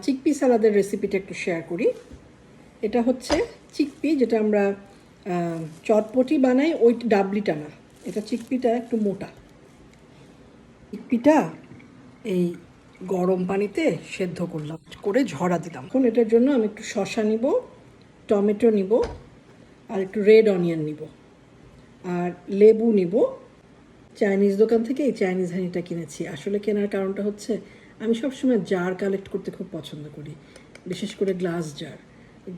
Chickpea সালাদের রেসিপিটা একটু share করি। এটা হচ্ছে চিকপি, যেটা আমরা চটপটি বানাই, ওই ডাবলিটা না, এটা চিকপিটা একটু মোটা। চিকপিটা এই গরম পানিতে সেদ্ধ করলাম, করে ঝরা দিলাম। এখন এটার জন্য আমি একটু শসা নিব, টমেটো নিব, আর একটু রেড অনিয়ন নিব, আর লেবু নিব। চাইনিজ দোকান থেকে এই চাইনিজ হানিটা কিনেছি। আসলে কেনার কারণটা হচ্ছে আমি সবসময় জার কালেক্ট করতে খুব পছন্দ করি, বিশেষ করে গ্লাস জার।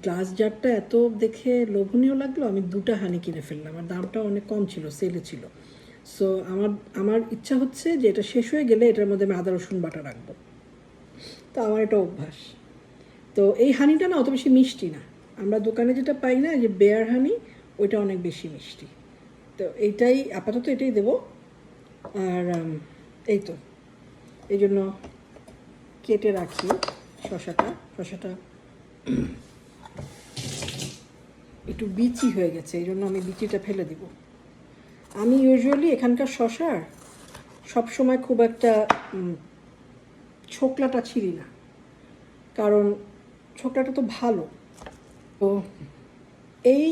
গ্লাস জারটা এত দেখে লোভনীয় লাগলো, আমি 2টা হানি কিনে ফেললাম, আর দামটা অনেক কম ছিল, সেলে ছিল। সো আমার ইচ্ছা হচ্ছে যে এটা শেষ হয়ে গেলে এটার মধ্যে আমি আদা রসুন বাটা রাখবো। তো আমার এটা অভ্যাস। তো এই হানিটা না অত বেশি মিষ্টি না, আমরা দোকানে যেটা পাই না, যে বেয়ার হানি, ওইটা অনেক বেশি মিষ্টি। তো এইটাই আপাতত এটাই দেবো। আর এই তো এই জন্য কেটে রাখি শসাটা একটু বিচি হয়ে গেছে, এই জন্য আমি বিচিটা ফেলে দিব। আমি ইউজুয়ালি এখানকার শসার সবসময় খুব একটা ছোকলাটা ছিঁড়ি না, কারণ ছোকলাটা তো ভালো। তো এই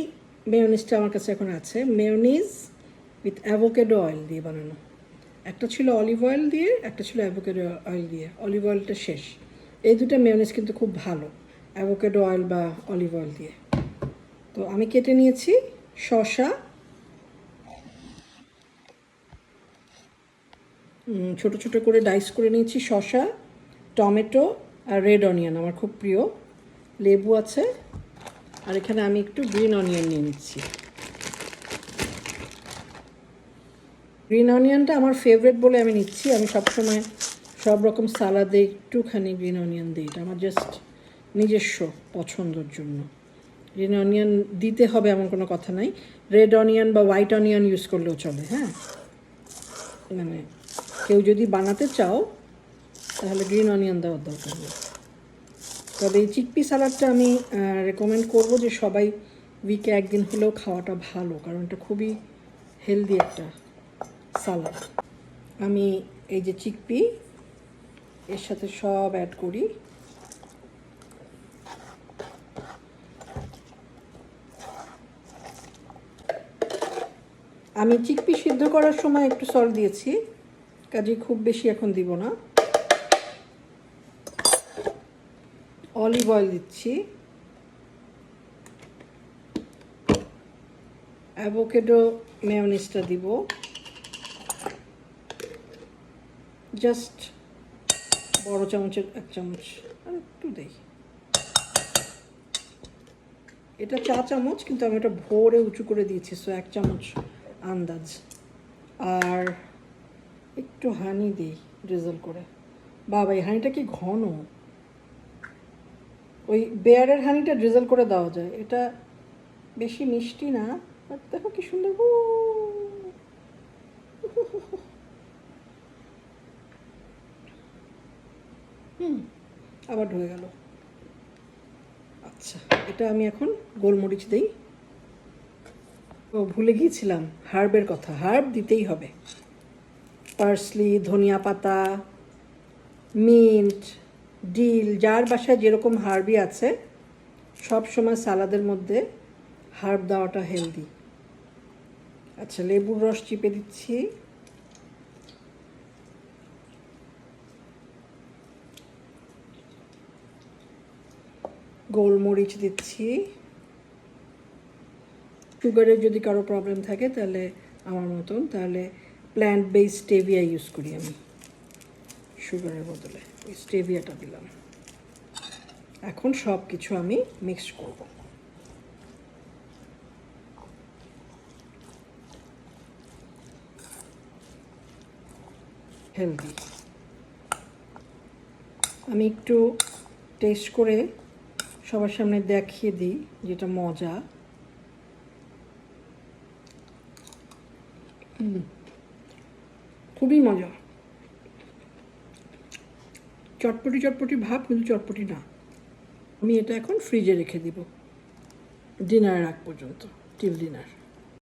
মেয়োনিজটা আমার কাছে এখন আছে, মেয়োনিজ উইথ অ্যাভোকেডো অয়েল দিয়ে বানানো। একটা ছিল অলিভ অয়েল দিয়ে, একটা ছিল অ্যাভোকেডো অয়েল দিয়ে। অলিভ অয়েলটা শেষ। এই দুটো মেয়োনিজ কিন্তু খুব ভালো, অ্যাভোকেডো অয়েল বা অলিভ অয়েল দিয়ে। তো আমি কেটে নিয়েছি শসা, ছোট ছোট করে ডাইস করে নিয়েছি শসা, টমেটো আর রেড অনিয়ন আমার খুব প্রিয়, লেবু আছে, আর এখানে আমি একটু গ্রিন অনিয়ন নিয়ে নিচ্ছি। গ্রিন অনিয়নটা আমার ফেভারিট বলে আমি নিচ্ছি। আমি সবসময় সব রকম সালাদে একটুখানি গ্রিন অনিয়ন দিই, এটা আমার জাস্ট নিজস্ব পছন্দের জন্য। গ্রিন অনিয়ন দিতে হবে এমন কোনো কথা নাই, রেড অনিয়ন বা হোয়াইট অনিয়ন ইউজ করলেও চলে। হ্যাঁ, মানে কেউ যদি বানাতে চাও তাহলে গ্রিন অনিয়ন দেওয়ার দরকার নেই। তবে এই চিকপি সালাডটা আমি রেকমেন্ড করবো যে সবাই উইকে একদিন হলেও খাওয়াটা ভালো, কারণ এটা খুবই হেলদি একটা সালাড। আমি এই যে চিকপি এর সাথে সব অ্যাড করি। আমি চিকপি সিদ্ধ করার সময় একটু সল্ট দিয়েছি, কাজে খুব বেশি এখন দিব না। অলিভ অয়েল দিচ্ছি, অ্যাভোকেডো মেয়োনিজটা দিব, জাস্ট বড় চামচের 1 চামচ, আর একটু দেই। এটা 4 চামচ, কিন্তু আমি এটা ভোরে উঁচু করে দিয়েছি, সো 1 চামচ আন্দাজ। আর একটু হানি দিই ড্রিজল করে। বাবা, এই হানিটা কি ঘন! ওই বেয়ারের হানিটা ড্রিজল করে দেওয়া যায়, এটা বেশি মিষ্টি না, বাট দেখো কি সুন্দর। আবার ঢুকে গেল। আচ্ছা, এটা আমি এখন গোলমরিচ দিই। ও, ভুলে গিয়েছিলাম হার্বের কথা, হার্ব দিতেই হবে। পার্সলি, ধনিয়া পাতা, মিন্ট, ডিল, যার বাসায় যেরকম হার্বই আছে, সব সময় সালাদের মধ্যে হার্ব দেওয়াটা হেলদি। আচ্ছা, লেবুর রস চিপে দিচ্ছি। গোলমরিচ দিচ্ছি। সুগারের যদি কারো প্রবলেম থাকে তাহলে আমার মতন, তাহলে প্ল্যান্ট বেসড স্টেভিয়া ইউজ করি আমি সুগারের বদলে, ওই স্টেভিয়াটা দিলাম। এখন সব কিছু আমি মিক্স করব। হেলদি। আমি একটু টেস্ট করে সবার সামনে দেখিয়ে দিই যেটা মজা। খুবই মজা, চটপটি চটপটি ভাব, কিন্তু চটপটি না। আমি এটা এখন ফ্রিজে রেখে দিব ডিনারের আগ পর্যন্ত, টিল ডিনার।